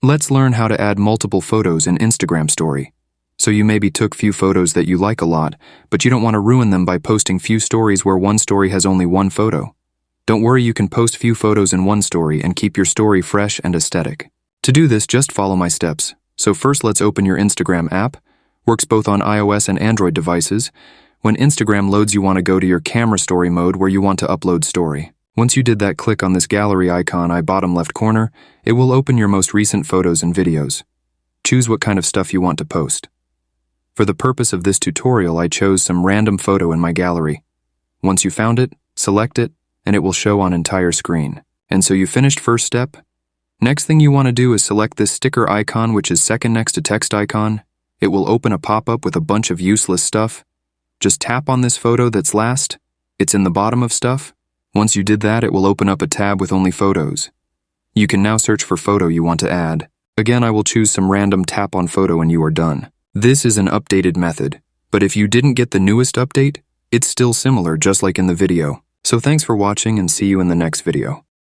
Let's learn how to add multiple photos in Instagram story. So you maybe took few photos that you like a lot, but you don't want to ruin them by posting few stories where one story has only one photo. Don't worry, you can post few photos in one story and keep your story fresh and aesthetic. To do this, just follow my steps. So first, let's open your Instagram app. Works both on iOS and Android devices. When Instagram loads, you want to go to your camera story mode where you want to upload story. Once you did that, click on this gallery icon, bottom left corner. It will open your most recent photos and videos. Choose what kind of stuff you want to post. For the purpose of this tutorial, I chose some random photo in my gallery. Once you found it, select it, and it will show on entire screen. And so you finished first step. Next thing you want to do is select this sticker icon, which is second next to text icon. It will open a pop-up with a bunch of useless stuff. Just tap on this photo that's last. It's in the bottom of stuff. Once you did that, it will open up a tab with only photos. You can now search for photo you want to add. Again, I will choose some random, tap on photo, and you are done. This is an updated method, but if you didn't get the newest update, it's still similar, just like in the video. So thanks for watching and see you in the next video.